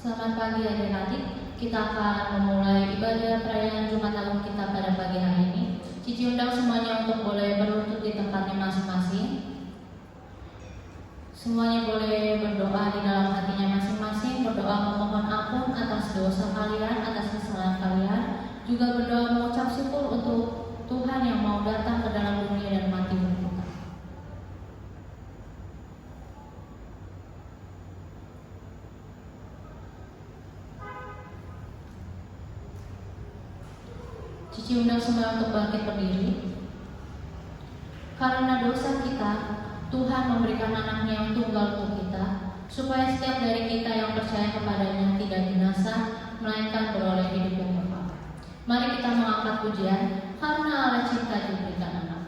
Selamat pagi adik-adik. Kita akan memulai ibadah perayaan Jumat Agung kita pada pagi hari ini. Cici undang semuanya untuk boleh berlutut di tempatnya masing-masing. Semuanya boleh berdoa di dalam hatinya masing-masing. Berdoa memohon ampun atas dosa kalian, atas kesalahan kalian. Juga berdoa mengucap syukur untuk Tuhan yang mau datang ke dalam dunia dan mati untuk kita. Cici undang semua untuk bangkit berdiri. Karena dosa kita, Tuhan memberikan anaknya yang tunggal untuk kita, supaya setiap dari kita yang percaya kepadanya tidak binasa, melainkan beroleh hidup yang kekal. Mari kita mengangkat pujian, karena Allah cinta diberikan anak.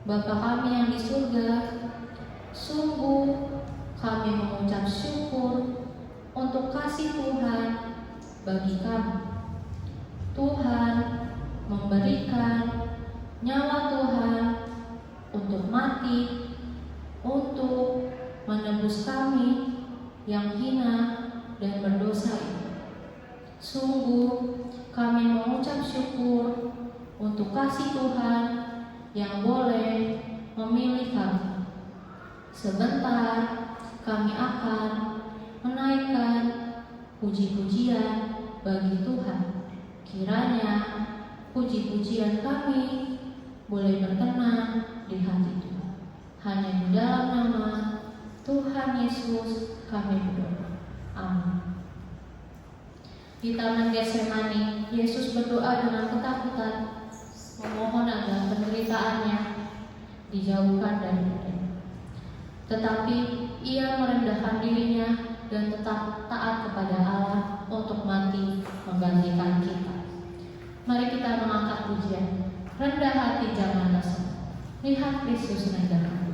Bapa kami yang di surga, sungguh kami mengucap syukur untuk kasih Tuhan bagi kami. Tuhan memberikan nyawa Tuhan untuk mati, untuk menebus kami yang hina dan berdosa ini. Sungguh kami mengucap syukur untuk kasih Tuhan yang boleh memilih kami. Sebentar kami akan menaikkan puji-pujian bagi Tuhan. Kiranya puji-pujian kami boleh berkenan di hati Tuhan. Hanya di dalam nama Tuhan Yesus kami berdoa. Amin. Di Taman Getsemani, Yesus berdoa dengan ketakutan, memohon agar penderitaannya dijauhkan daripadanya. Tetapi ia merendahkan dirinya dan tetap taat kepada Allah untuk mati menggantikan kita. Mari kita mengangkat pujian. Rendah hati janganlah sombong. Lihat Kristus rendah hati.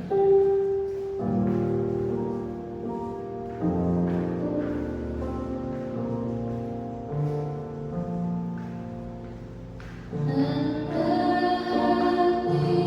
Rendah hati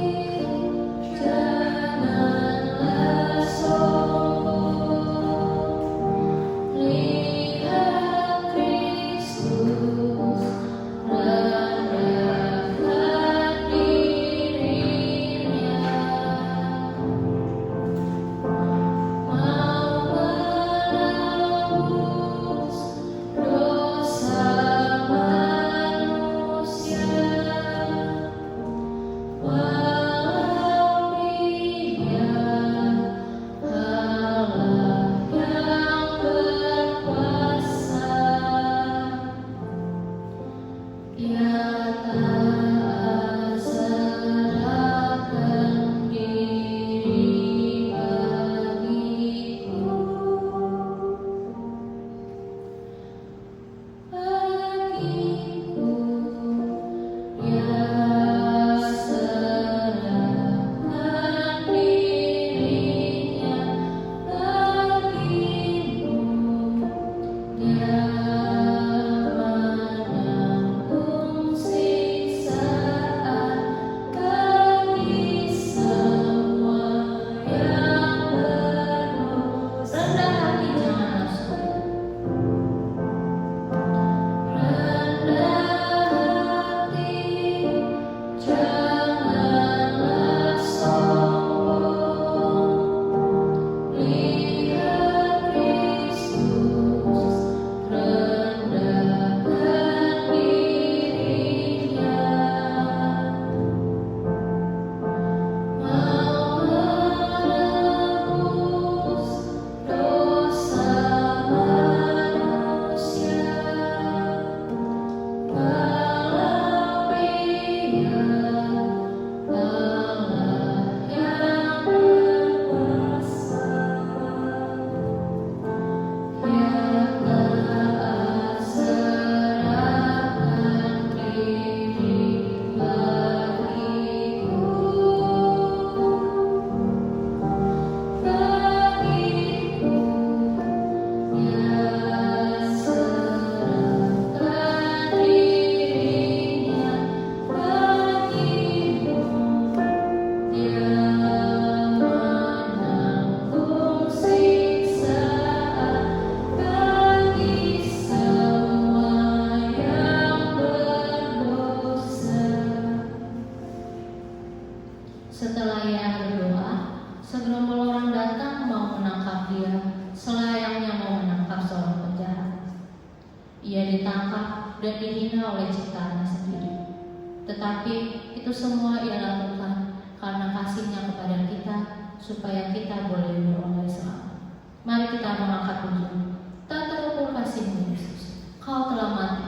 Tetapi itu semua Ia lakukan karena kasih-Nya kepada kita, supaya kita boleh beroleh selamat. Mari kita mengangkat ujung. Tak terukur kasih-Mu Yesus, Kau telah mati.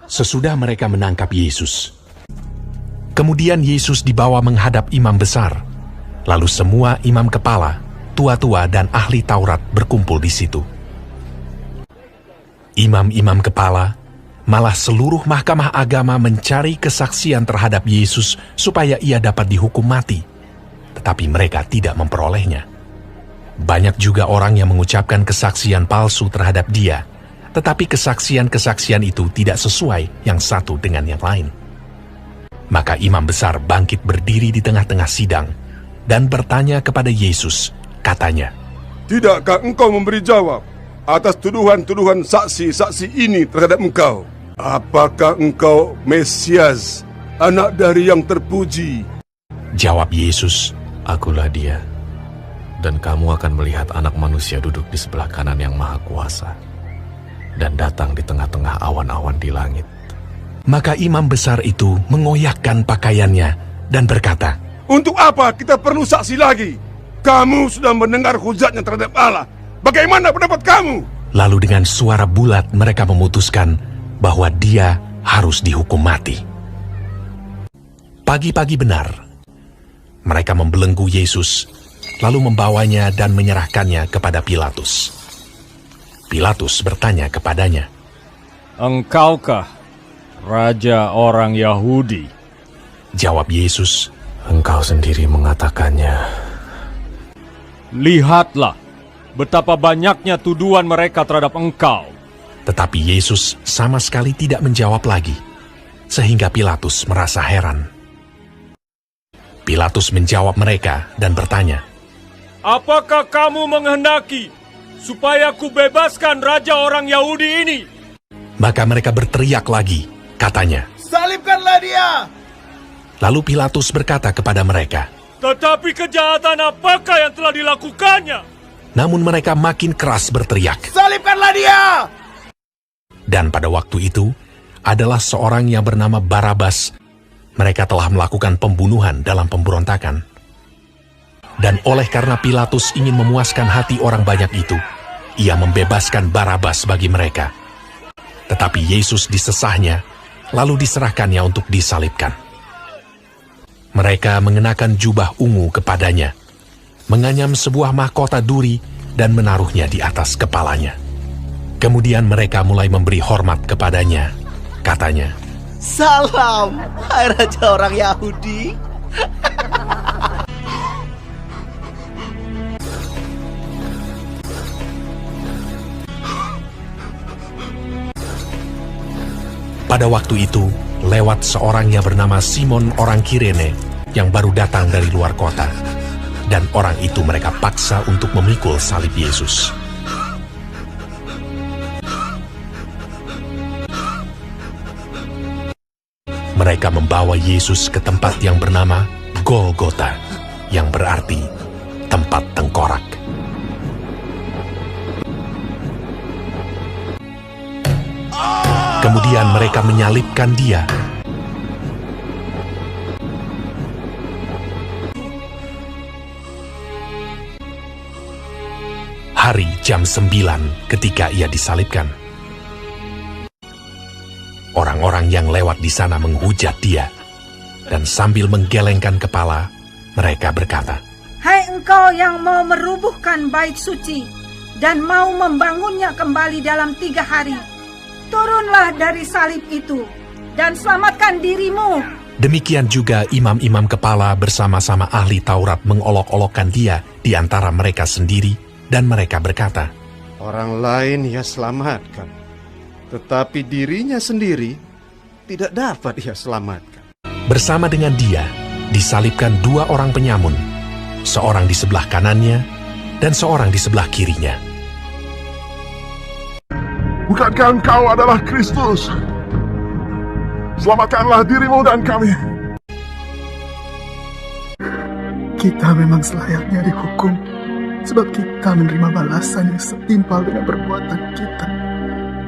Sesudah mereka menangkap Yesus, kemudian Yesus dibawa menghadap imam besar. Lalu semua imam kepala, tua-tua dan ahli Taurat berkumpul di situ. Imam-imam kepala, malah seluruh mahkamah agama mencari kesaksian terhadap Yesus supaya ia dapat dihukum mati. Tetapi mereka tidak memperolehnya. Banyak juga orang yang mengucapkan kesaksian palsu terhadap dia, tetapi kesaksian-kesaksian itu tidak sesuai yang satu dengan yang lain. Maka imam besar bangkit berdiri di tengah-tengah sidang dan bertanya kepada Yesus, katanya, "Tidakkah engkau memberi jawab atas tuduhan-tuduhan saksi-saksi ini terhadap engkau? Apakah engkau Mesias, anak dari yang terpuji?" Jawab Yesus, "Akulah dia, dan kamu akan melihat Anak Manusia duduk di sebelah kanan yang Maha Kuasa, dan datang di tengah-tengah awan-awan di langit." Maka imam besar itu mengoyakkan pakaiannya dan berkata, "Untuk apa kita perlu saksi lagi? Kamu sudah mendengar hujatnya terhadap Allah. Bagaimana pendapat kamu?" Lalu dengan suara bulat mereka memutuskan bahwa dia harus dihukum mati. Pagi-pagi benar, mereka membelenggu Yesus, lalu membawanya dan menyerahkannya kepada Pilatus. Pilatus bertanya kepadanya, "Engkaukah Raja orang Yahudi?" Jawab Yesus, "Engkau sendiri mengatakannya." "Lihatlah betapa banyaknya tuduhan mereka terhadap engkau." Tetapi Yesus sama sekali tidak menjawab lagi, sehingga Pilatus merasa heran. Pilatus menjawab mereka dan bertanya, "Apakah kamu menghendaki supaya ku bebaskan Raja orang Yahudi ini?" Maka mereka berteriak lagi, katanya, "Salibkanlah dia!" Lalu Pilatus berkata kepada mereka, "Tetapi kejahatan apakah yang telah dilakukannya?" Namun mereka makin keras berteriak. "Salibkanlah dia!" Dan pada waktu itu, adalah seorang yang bernama Barabas. Mereka telah melakukan pembunuhan dalam pemberontakan. Dan oleh karena Pilatus ingin memuaskan hati orang banyak itu, ia membebaskan Barabas bagi mereka. Tetapi Yesus disesahnya, lalu diserahkannya untuk disalibkan. Mereka mengenakan jubah ungu kepadanya, menganyam sebuah mahkota duri dan menaruhnya di atas kepalanya. Kemudian mereka mulai memberi hormat kepadanya. Katanya, "Salam, hai Raja orang Yahudi." Pada waktu itu, lewat seorang yang bernama Simon orang Kirene yang baru datang dari luar kota. Dan orang itu mereka paksa untuk memikul salib Yesus. Mereka membawa Yesus ke tempat yang bernama Golgota, yang berarti tempat tengkorak. Kemudian mereka menyalibkan dia. Hari jam 9 ketika ia disalibkan. Orang-orang yang lewat di sana menghujat dia, dan sambil menggelengkan kepala, mereka berkata, "Hai engkau yang mau merubuhkan bait suci dan mau membangunnya kembali dalam 3 hari, turunlah dari salib itu dan selamatkan dirimu." Demikian juga imam-imam kepala bersama-sama ahli Taurat mengolok-olokkan dia di antara mereka sendiri, dan mereka berkata, Orang lain ia selamatkan, tetapi dirinya sendiri tidak dapat ia selamatkan. bersama dengan dia disalibkan 2 orang penyamun, seorang di sebelah kanannya dan seorang di sebelah kirinya. Bukankah engkau adalah Kristus? Selamatkanlah dirimu dan kami. Kita memang selayaknya dihukum, sebab kita menerima balasan yang setimpal dengan perbuatan kita.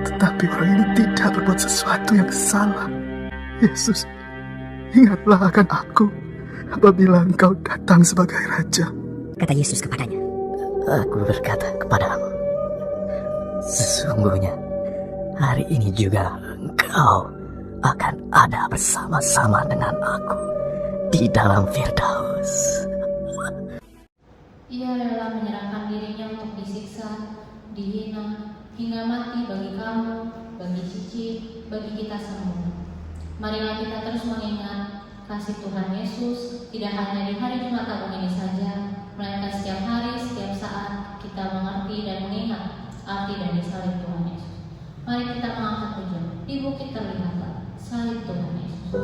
Tetapi orang ini tidak berbuat sesuatu yang salah. Yesus, ingatlah akan aku apabila engkau datang sebagai Raja. Kata Yesus kepadanya, Aku berkata kepadamu, sesungguhnya hari ini juga engkau akan ada bersama-sama dengan aku di dalam Firdaus. Ia rela menyerahkan dirinya untuk disiksa, dihina, hingga mati bagi kamu, bagi Cici, bagi kita semua. Marilah kita terus mengingat kasih Tuhan Yesus, tidak hanya di hari Jumat Agung ini saja, melainkan setiap hari, setiap saat kita mengerti dan mengingat arti dari salib Tuhan Yesus. Mari kita mengangkat pujian. Di bukit terlihatlah salib Tuhan Yesus.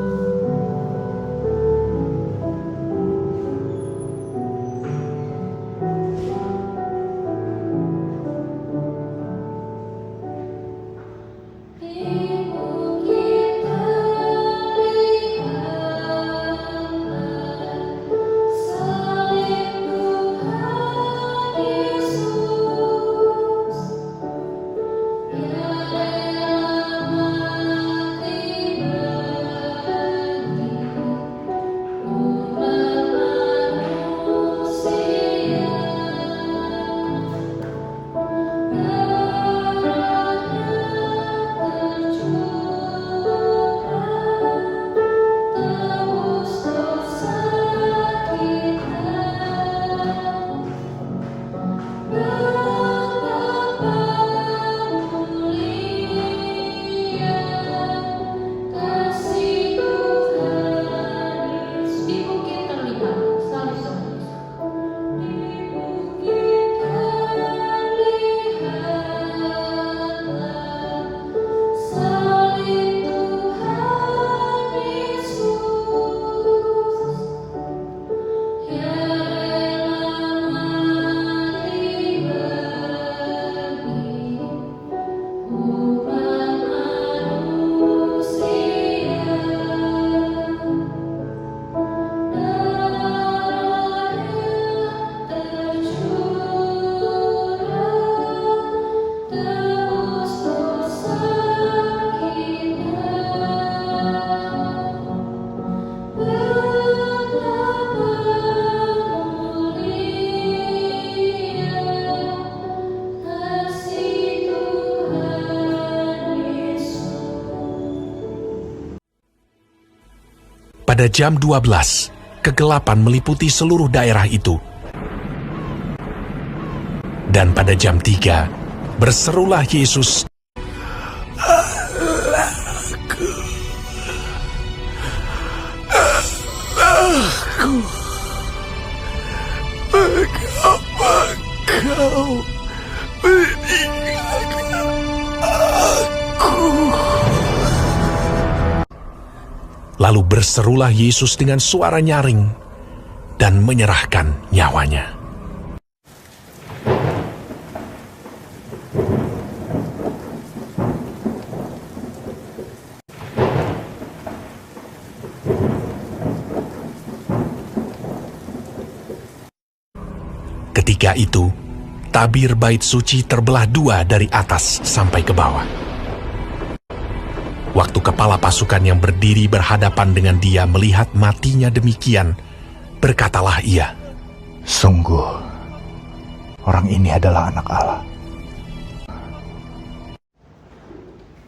Pada jam 12, kegelapan meliputi seluruh daerah itu. Dan pada jam 3, berserulah Yesus, Mengapa kau meninggalkan aku? Berserulah Yesus dengan suara nyaring dan menyerahkan nyawanya. Ketika itu, tabir bait suci terbelah dua dari atas sampai ke bawah. Waktu kepala pasukan yang berdiri berhadapan dengan dia melihat matinya demikian, berkatalah ia, "Sungguh, orang ini adalah anak Allah."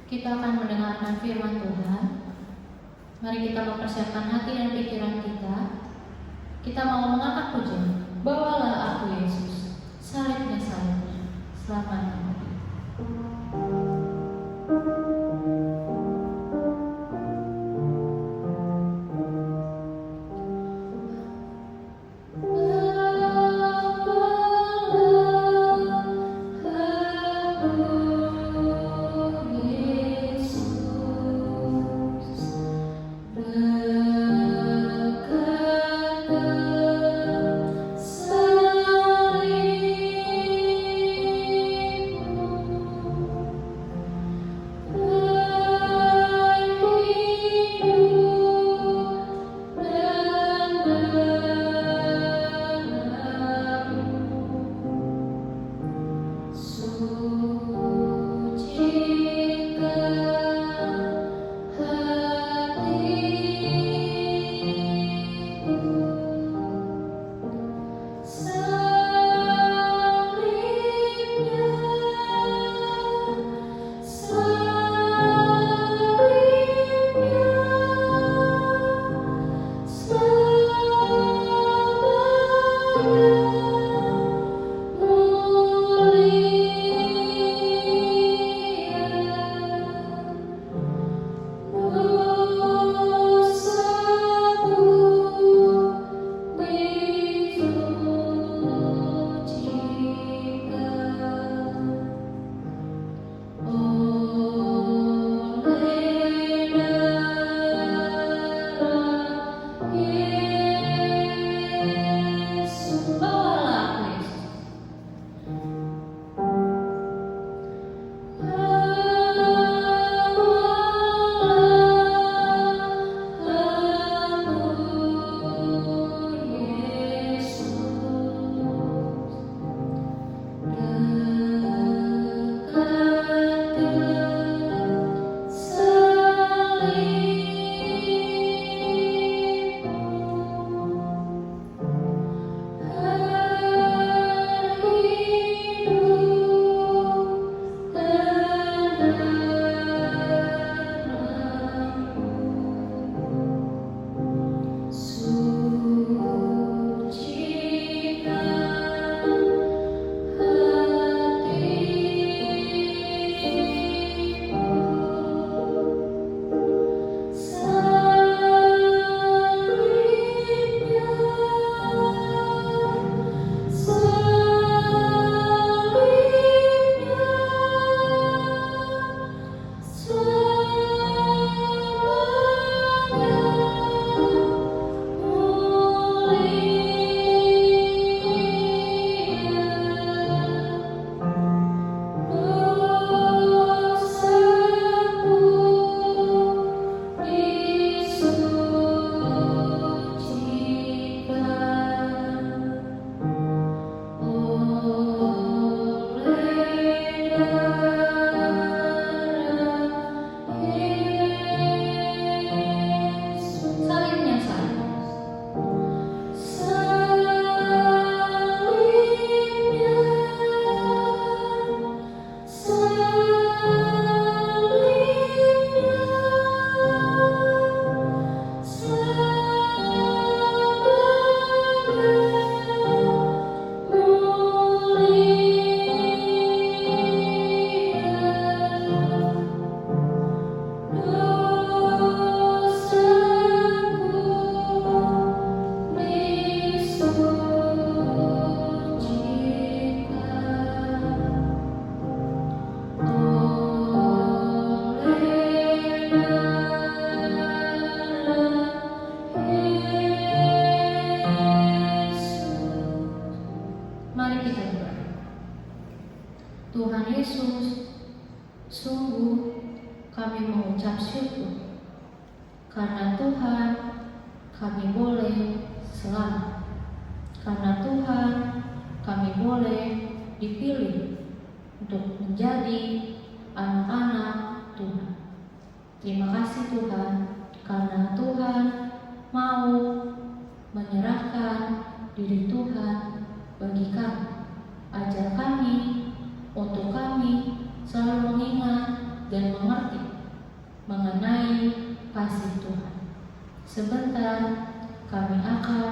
Kita akan mendengarkan firman Tuhan. Mari kita mempersiapkan hati dan pikiran kita. Kita mau mengangkat pujian. Bawalah aku Yesus, salibnya salibnya, selamanya. Oh Mari kita berdoa. Tuhan Yesus, sungguh kami mengucap syukur karena Tuhan kami boleh selamat. Karena Tuhan kami boleh dipilih untuk menjadi anak-anak Tuhan. Terima kasih Tuhan, karena Tuhan mau menyerahkan diri Tuhan bagi kami. Ajar kami untuk kami selalu mengingat dan mengerti mengenai kasih Tuhan. Sebentar kami akan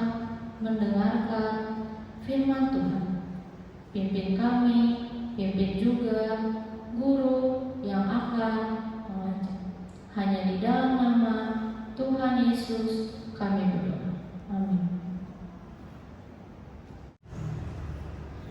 mendengarkan firman Tuhan. Pimpin kami, pimpin juga guru yang akan mengajar. Hanya di dalam nama Tuhan Yesus kami berdoa. Amin.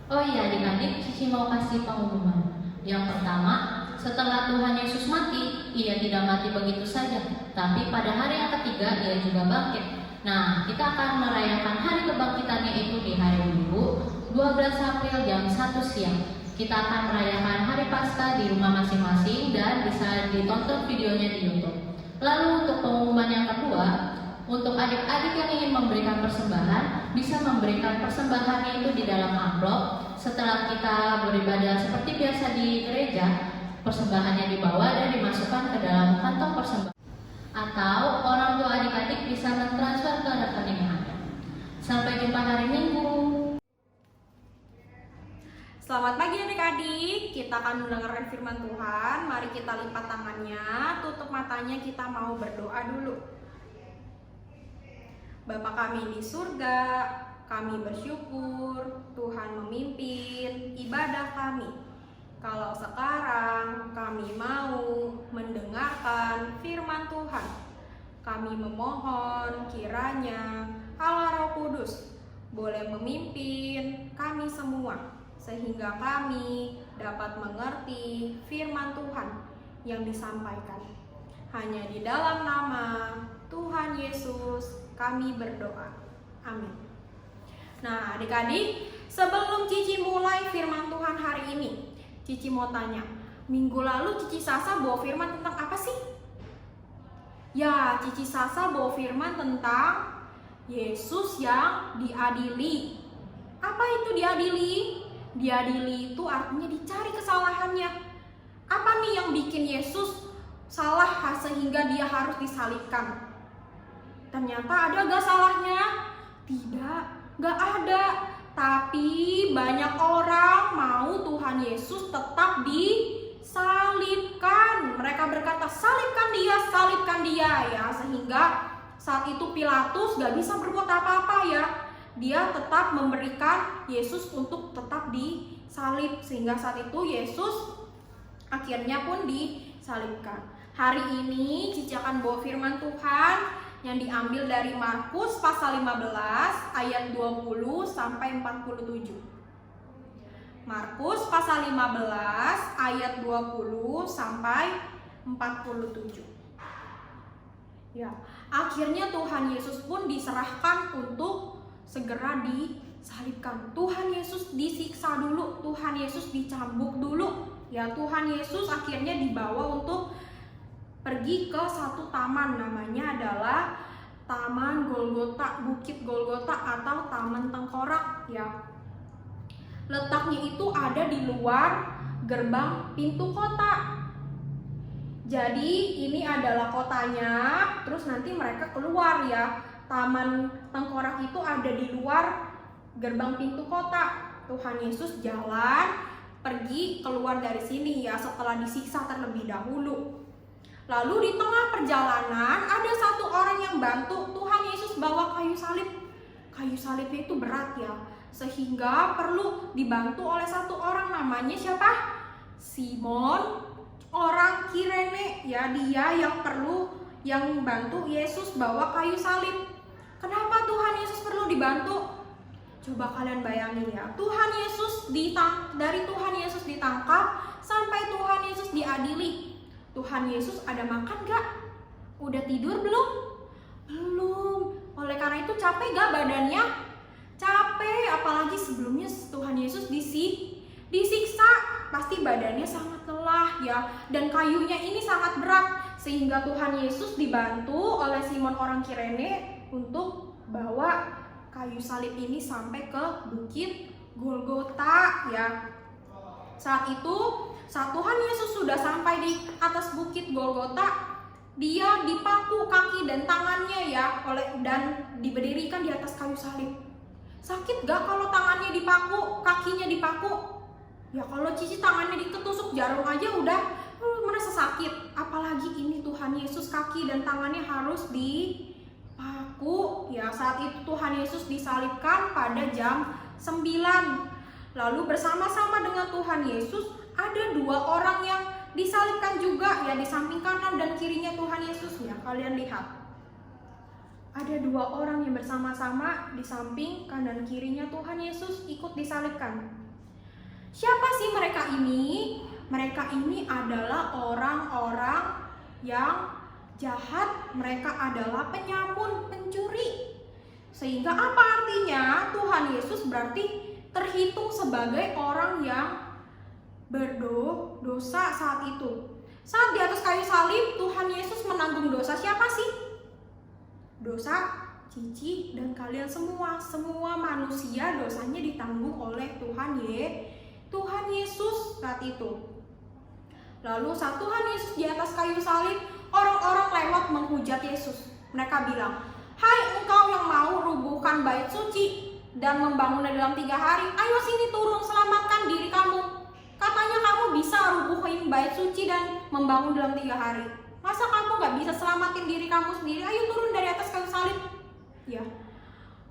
Oh iya adik-adik, Cici mau kasih pengumuman. Yang pertama, setelah Tuhan Yesus mati, ia tidak mati begitu saja, tapi pada hari yang ketiga ia juga bangkit. Nah, kita akan merayakan hari kebangkitannya itu di hari Minggu, 12 April jam 1 siang. Kita akan merayakan hari Paskah di rumah masing-masing dan bisa ditonton videonya di YouTube. Lalu untuk pengumuman yang kedua, untuk adik-adik yang ingin memberikan persembahan, bisa memberikan persembahannya itu di dalam amplop. Setelah kita beribadah seperti biasa di gereja, persembahannya dibawa dan dimasukkan ke dalam kantong persembahan. Atau orang tua adik-adik bisa mentransfer ke rekening Anda. Sampai jumpa hari Minggu. Selamat pagi adik-adik, kita akan mendengarkan firman Tuhan. Mari kita lipat tangannya, tutup matanya, kita mau berdoa dulu. Bapa kami di surga, kami bersyukur Tuhan memimpin ibadah kami. Kalau sekarang kami mau mendengarkan firman Tuhan, kami memohon kiranya Allah Roh Kudus boleh memimpin kami semua, sehingga kami dapat mengerti firman Tuhan yang disampaikan. Hanya di dalam nama Tuhan Yesus kami berdoa. Amin. Nah adik-adik, sebelum Cici mulai firman Tuhan hari ini, Cici mau tanya, minggu lalu Cici Sasa bawa firman tentang apa sih? Ya, Cici Sasa bawa firman tentang Yesus yang diadili. Apa itu diadili? Diadili itu artinya dicari kesalahannya. Apa nih yang bikin Yesus salah sehingga dia harus disalibkan? Ternyata ada gak salahnya? Tidak, gak ada. Tapi banyak orang mau Tuhan Yesus tetap disalibkan. Mereka berkata, salibkan dia ya. Sehingga saat itu Pilatus gak bisa berbuat apa-apa ya. Dia tetap memberikan Yesus untuk tetap disalib. Sehingga saat itu Yesus akhirnya pun disalibkan. Hari ini Cici akan bawa firman Tuhan yang diambil dari Markus pasal 15 ayat 20 sampai 47. Markus pasal 15 ayat 20 sampai 47. Ya, akhirnya Tuhan Yesus pun diserahkan untuk segera disalibkan. Tuhan Yesus disiksa dulu, Tuhan Yesus dicambuk dulu. Ya, Tuhan Yesus akhirnya dibawa untuk pergi ke satu taman, namanya adalah Taman Golgota, Bukit Golgota atau Taman Tengkorak ya. Letaknya itu ada di luar gerbang pintu kota. Jadi ini adalah kotanya, terus nanti mereka keluar ya. Taman Tengkorak itu ada di luar gerbang pintu kota. Tuhan Yesus jalan pergi keluar dari sini ya, setelah disiksa terlebih dahulu. Lalu di tengah perjalanan ada satu orang yang bantu Tuhan Yesus bawa kayu salib. Kayu salibnya itu berat ya, sehingga perlu dibantu oleh satu orang, namanya siapa? Simon, orang Kirene ya, dia yang bantu Yesus bawa kayu salib. Kenapa Tuhan Yesus perlu dibantu? Coba kalian bayangin ya, dari Tuhan Yesus ditangkap sampai Tuhan Yesus diadili. Tuhan Yesus ada makan gak? Udah tidur belum? Belum. Oleh karena itu capek gak badannya? Capek, apalagi sebelumnya Tuhan Yesus badannya sangat lelah ya, dan kayunya ini sangat berat, sehingga Tuhan Yesus dibantu oleh Simon orang Kirene untuk bawa kayu salib ini sampai ke bukit Golgota ya. Saat itu, saat Tuhan Yesus sudah sampai di atas bukit Golgota, dia dipaku kaki dan tangannya ya dan diberdirikan di atas kayu salib. Sakit gak kalau tangannya dipaku, kakinya dipaku? Ya kalau Cici tangannya diketusuk jarum aja udah merasa sakit. Apalagi ini Tuhan Yesus kaki dan tangannya harus dipaku. Ya saat itu Tuhan Yesus disalibkan pada jam 9. Lalu bersama-sama dengan Tuhan Yesus ada 2 orang yang disalibkan juga ya, di samping kanan dan kirinya Tuhan Yesus ya. Kalian lihat. Ada 2 orang yang bersama-sama di samping kanan kirinya Tuhan Yesus ikut disalibkan. Siapa sih mereka ini? Mereka ini adalah orang-orang yang jahat. Mereka adalah penyamun, pencuri. Sehingga apa artinya? Tuhan Yesus berarti terhitung sebagai orang yang berdosa saat itu. Saat di atas kayu salib, Tuhan Yesus menanggung dosa siapa sih? Dosa Cici dan kalian semua. Semua manusia dosanya ditanggung oleh Tuhan Yesus saat itu. Lalu saat Tuhan Yesus di atas kayu salib, orang-orang lewat menghujat Yesus. Mereka bilang, "Hai engkau yang mau rubuhkan bait suci dan membangunnya dalam 3 hari, ayo sini turun, selamatkan diri kamu. Katanya kamu bisa rubuhin bait suci dan membangun dalam 3 hari. Masa kamu gak bisa selamatin diri kamu sendiri? Ayo turun dari atas kayu salib." Ya.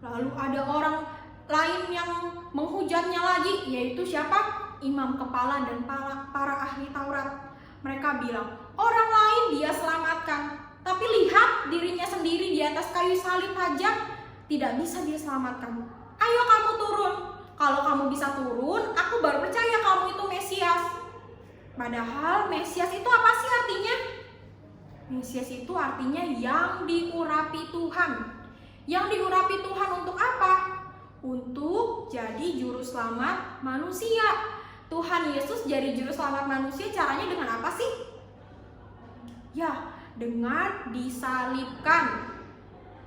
Lalu ada orang lain yang menghujatnya lagi, yaitu siapa? Imam kepala dan para ahli Taurat. Mereka bilang, orang lain dia selamatkan, tapi lihat dirinya sendiri di atas kayu salib aja tidak bisa dia selamatkan. Ayo kamu turun. Kalau kamu bisa turun, aku baru percaya kamu itu Mesias. Padahal Mesias itu apa sih artinya? Mesias itu artinya yang diurapi Tuhan. Yang diurapi Tuhan untuk apa? Untuk jadi juru selamat manusia. Tuhan Yesus jadi juru selamat manusia caranya dengan apa sih? Ya, dengan disalibkan.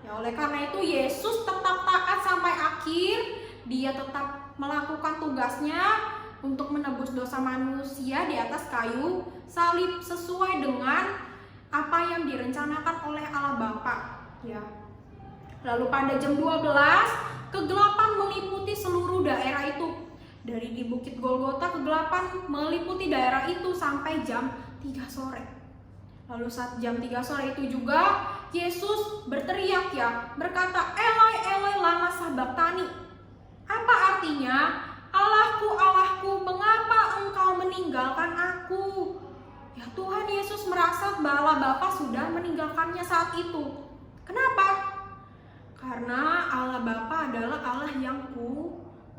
Ya, oleh karena itu Yesus tetap taat sampai akhir. Dia tetap melakukan tugasnya untuk menebus dosa manusia di atas kayu salib sesuai dengan apa yang direncanakan oleh Allah Bapa. Ya. Lalu pada jam 12, kegelapan meliputi seluruh daerah itu. Dari di Bukit Golgota, kegelapan meliputi daerah itu sampai jam 3 sore. Lalu saat jam 3 sore itu juga Yesus berteriak ya, berkata, "Eloi, Eloi, lama sabachthani." Apa artinya? "Allahku, Allahku, mengapa engkau meninggalkan aku?" Ya, Tuhan Yesus merasa bahwa Bapa sudah meninggalkannya saat itu. Kenapa? Karena Allah Bapa adalah Allah yang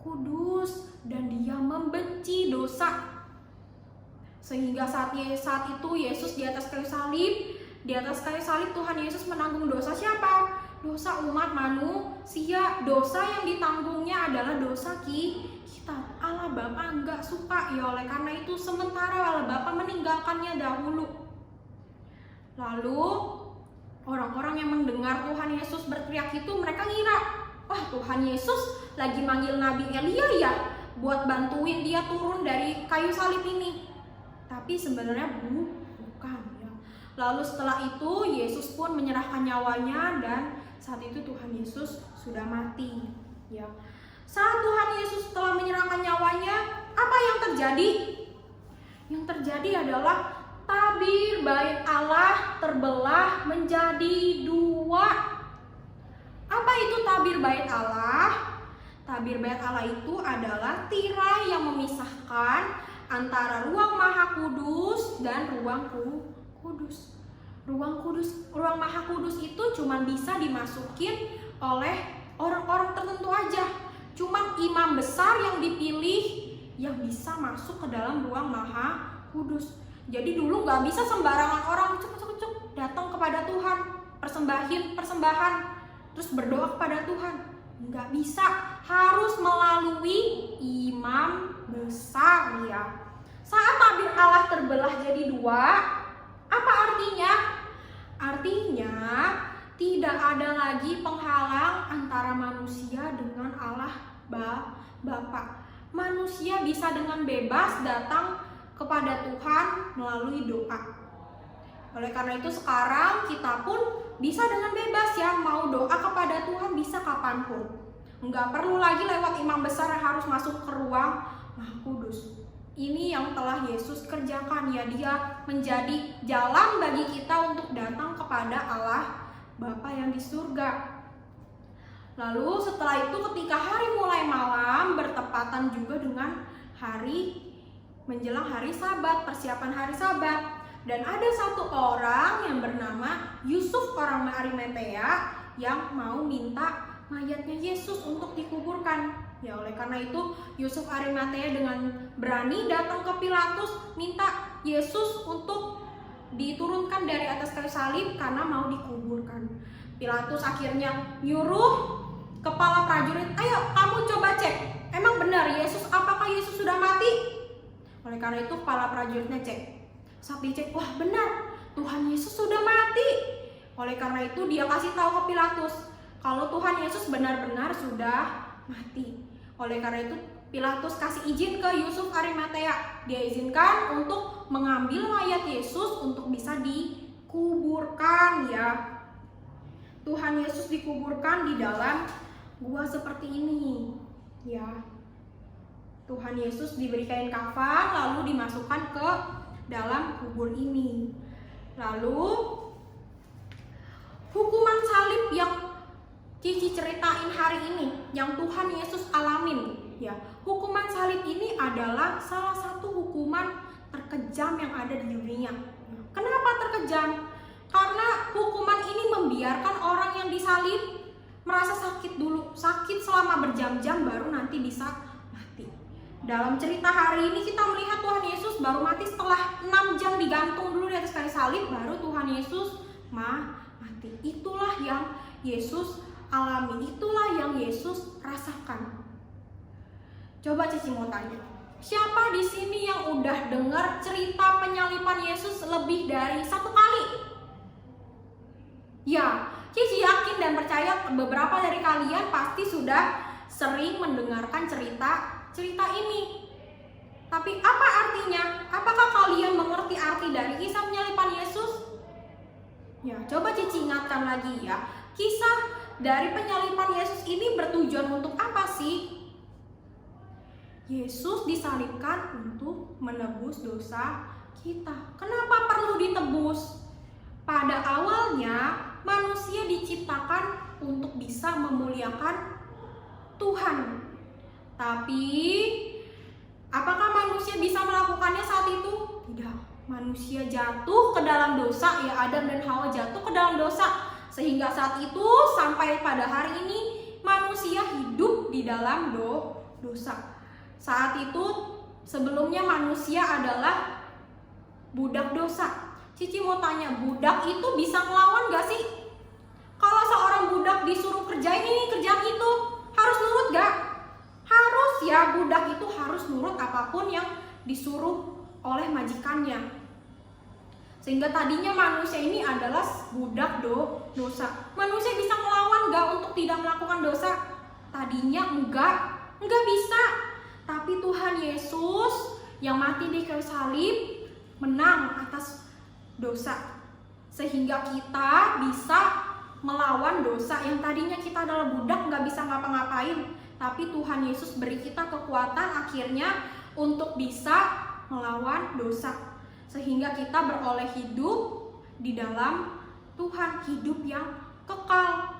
kudus dan Dia membenci dosa. Sehingga saat itu Yesus di atas kayu salib, Tuhan Yesus menanggung dosa siapa? Dosa umat manusia. Dosa yang ditanggungnya adalah dosa kita. Allah Bapa enggak suka ya, oleh karena itu sementara Allah Bapa meninggalkannya dahulu. Lalu orang-orang yang mendengar Tuhan Yesus berteriak itu, mereka ngira, wah Tuhan Yesus lagi manggil Nabi Elia ya buat bantuin dia turun dari kayu salib ini. Tapi sebenarnya bukan ya. Lalu setelah itu Yesus pun menyerahkan nyawanya dan saat itu Tuhan Yesus sudah mati ya. Saat Tuhan Yesus telah menyerahkan nyawanya, apa yang terjadi? Yang terjadi adalah tabir bait Allah terbelah menjadi 2. Apa itu tabir bait Allah? Tabir bait Allah itu adalah tirai yang memisahkan antara ruang Maha Kudus dan ruang kudus. Ruang Maha Kudus itu cuma bisa dimasukin oleh orang-orang tertentu aja. Cuman imam besar yang dipilih yang bisa masuk ke dalam ruang Maha Kudus. Jadi dulu nggak bisa sembarangan orang cuk datang kepada Tuhan, persembahan, terus berdoa kepada Tuhan. Nggak bisa, harus melalui imam besar ya. Saat tabir Allah terbelah jadi dua, apa artinya? Artinya tidak ada lagi penghalang antara manusia dengan Allah Bapa. Manusia bisa dengan bebas datang kepada Tuhan melalui doa. Oleh karena itu sekarang kita pun bisa dengan bebas ya, mau doa kepada Tuhan bisa kapanpun. Enggak perlu lagi lewat imam besar yang harus masuk ke ruang Maha Kudus. Ini yang telah Yesus kerjakan ya, dia menjadi jalan bagi kita untuk datang kepada Allah Bapa yang di surga. Lalu setelah itu ketika hari mulai malam bertepatan juga dengan hari menjelang hari Sabat, persiapan hari Sabat. Dan ada satu orang yang bernama Yusuf orang Arimatea yang mau minta mayatnya Yesus untuk dikuburkan. Ya, oleh karena itu Yusuf Arimatea dengan berani datang ke Pilatus minta Yesus untuk diturunkan dari atas kayu salib karena mau dikuburkan. Pilatus akhirnya nyuruh kepala prajurit, ayo kamu coba cek, emang benar apakah Yesus sudah mati? Oleh karena itu kepala prajuritnya cek. Saat dicek, wah benar, Tuhan Yesus sudah mati. Oleh karena itu dia kasih tahu ke Pilatus kalau Tuhan Yesus benar-benar sudah mati. Oleh karena itu Pilatus kasih izin ke Yusuf Arimatea. Dia izinkan untuk mengambil mayat Yesus untuk bisa dikuburkan ya. Tuhan Yesus dikuburkan di dalam gua seperti ini ya. Tuhan Yesus diberi kain kafan lalu dimasukkan ke dalam kubur ini. Lalu hukuman salib yang Cici ceritain hari ini yang Tuhan Yesus alamin ya. Hukuman salib ini adalah salah satu hukuman terkejam yang ada di dunia. Kenapa terkejam? Karena hukuman ini membiarkan orang yang disalib merasa sakit dulu, sakit selama berjam-jam baru nanti bisa mati. Dalam cerita hari ini kita melihat Tuhan Yesus baru mati setelah 6 jam digantung dulu di atas kayu salib, baru Tuhan Yesus mati. Itulah yang Yesus alami, itulah yang Yesus rasakan. Coba Cici mau tanya, siapa di sini yang udah dengar cerita penyaliban Yesus lebih dari 1 kali? Ya, Cici yakin dan percaya beberapa dari kalian pasti sudah sering mendengarkan cerita ini. Tapi apa artinya? Apakah kalian mengerti arti dari kisah penyaliban Yesus? Ya, coba Cici ingatkan lagi ya. Kisah dari penyaliban Yesus ini bertujuan untuk apa sih? Yesus disalibkan untuk menebus dosa kita. Kenapa perlu ditebus? Pada awalnya manusia diciptakan untuk bisa memuliakan Tuhan. Tapi apakah manusia bisa melakukannya saat itu? Tidak. Manusia jatuh ke dalam dosa, ya Adam dan Hawa jatuh ke dalam dosa. Sehingga saat itu sampai pada hari ini manusia hidup di dalam dosa. Saat itu sebelumnya manusia adalah budak dosa. Cici mau tanya, budak itu bisa ngelawan gak sih? Kalau seorang budak disuruh kerjain ini kerjaan itu, harus nurut gak? Harus ya, budak itu harus nurut apapun yang disuruh oleh majikannya. Sehingga tadinya manusia ini adalah budak dosa. Manusia bisa melawan gak untuk tidak melakukan dosa? Tadinya enggak bisa. Tapi Tuhan Yesus yang mati di kayu salib menang atas dosa. Sehingga kita bisa melawan dosa. Yang tadinya kita adalah budak gak bisa ngapa-ngapain. Tapi Tuhan Yesus beri kita kekuatan akhirnya untuk bisa melawan dosa. Sehingga kita beroleh hidup di dalam Tuhan, hidup yang kekal.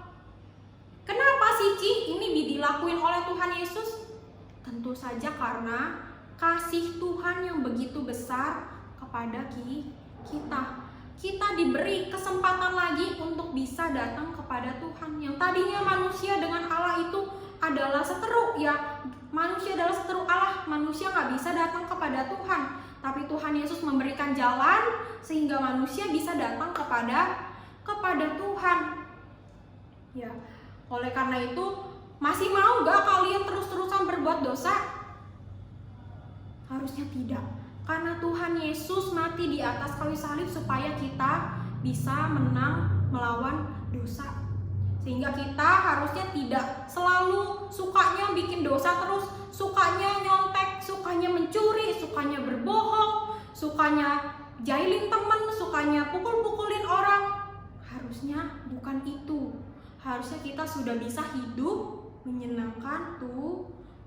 Kenapa sih Ci ini dilakuin oleh Tuhan Yesus? Tentu saja karena kasih Tuhan yang begitu besar kepada kita. Kita diberi kesempatan lagi untuk bisa datang kepada Tuhan. Yang tadinya manusia dengan Allah itu adalah seteru ya. Manusia adalah seteru Allah, manusia gak bisa datang kepada Tuhan. Tapi Tuhan Yesus memberikan jalan sehingga manusia bisa datang kepada Tuhan. Ya, oleh karena itu masih mau gak kalian terus-terusan berbuat dosa? Harusnya tidak. Karena Tuhan Yesus mati di atas kayu salib supaya kita bisa menang melawan dosa. Sehingga kita harusnya tidak selalu sukanya bikin dosa terus, sukanya nyontek, sukanya mencuri, sukanya berbohong, sukanya jahilin teman, sukanya pukul-pukulin orang. Harusnya bukan itu. Harusnya kita sudah bisa hidup menyenangkan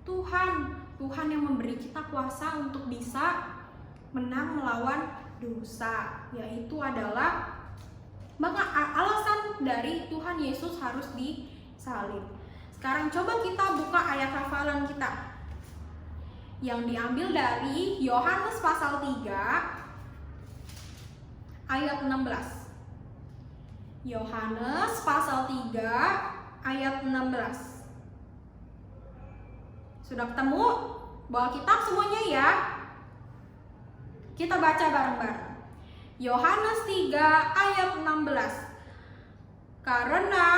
Tuhan yang memberi kita kuasa untuk bisa menang melawan dosa, yaitu adalah alasan dari Tuhan Yesus harus disalib. Sekarang coba kita buka ayat hafalan kita yang diambil dari Yohanes pasal 3 ayat 16. Yohanes pasal 3 ayat 16. Sudah ketemu? Bawa kitab semuanya ya. Kita baca bareng-bareng. Yohanes 3 ayat 16. Karena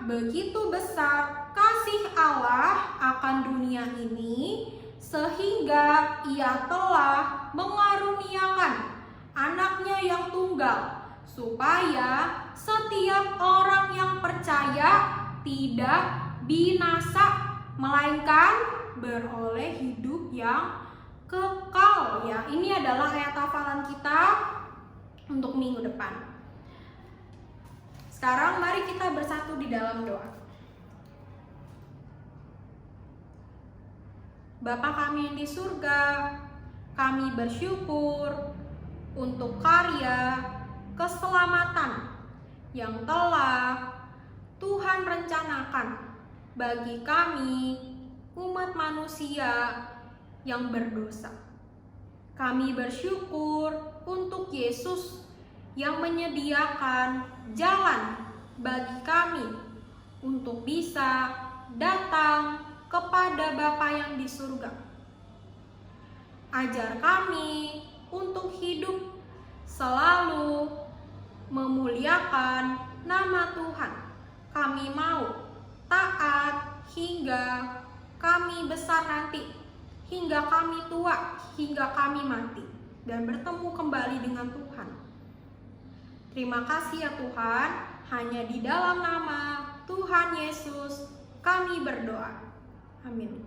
begitu besar kasih Allah akan dunia ini, sehingga Ia telah mengaruniakan anaknya yang tunggal, supaya setiap orang yang percaya tidak binasa, melainkan beroleh hidup yang kekal. Ya, ini adalah ayat hafalan kita untuk minggu depan. Sekarang mari kita bersatu di dalam doa. Bapa kami yang di surga, kami bersyukur untuk karya keselamatan yang telah Tuhan rencanakan bagi kami umat manusia yang berdosa. Kami bersyukur untuk Yesus yang menyediakan jalan bagi kami untuk bisa datang kepada Bapa yang di surga. Ajar kami untuk hidup selalu memuliakan nama Tuhan. Kami mau taat hingga kami besar nanti, hingga kami tua, hingga kami mati dan bertemu kembali dengan Tuhan. Terima kasih ya Tuhan, hanya di dalam nama Tuhan Yesus kami berdoa. Amin.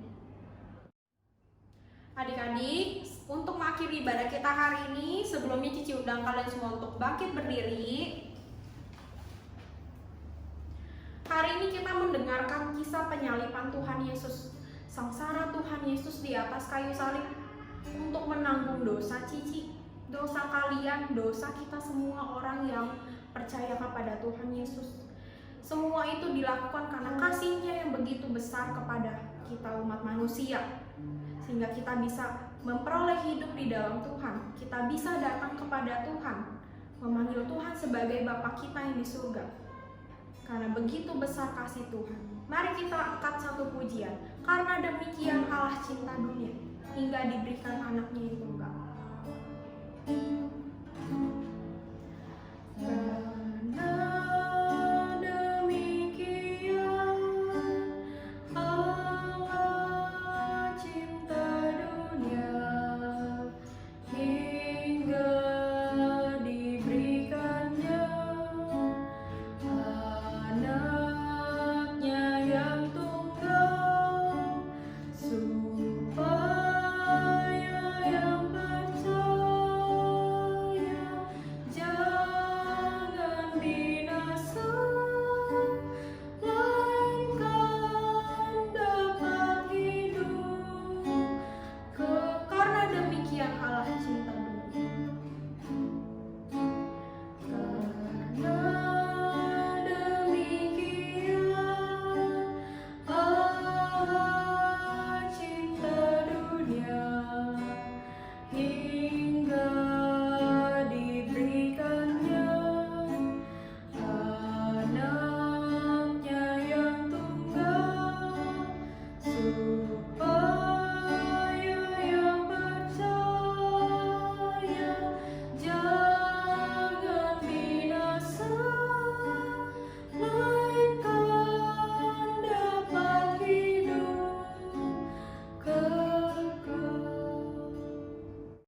Adik-adik, untuk mengakhiri ibadah kita hari ini, sebelumnya Cici undang kalian semua untuk bangkit berdiri. Hari ini kita mendengarkan kisah penyaliban Tuhan Yesus. Sengsara Tuhan Yesus di atas kayu salib untuk menanggung dosa Cici, dosa kalian, dosa kita semua orang yang percaya kepada Tuhan Yesus. Semua itu dilakukan karena kasih-Nya yang begitu besar kepada kita umat manusia, sehingga kita bisa memperoleh hidup di dalam Tuhan. Kita bisa datang kepada Tuhan, memanggil Tuhan sebagai Bapa kita yang di surga. Karena begitu besar kasih Tuhan. Mari kita angkat satu pujian. Karena demikian Allah cinta dunia, hingga diberikan anaknya yang tunggal.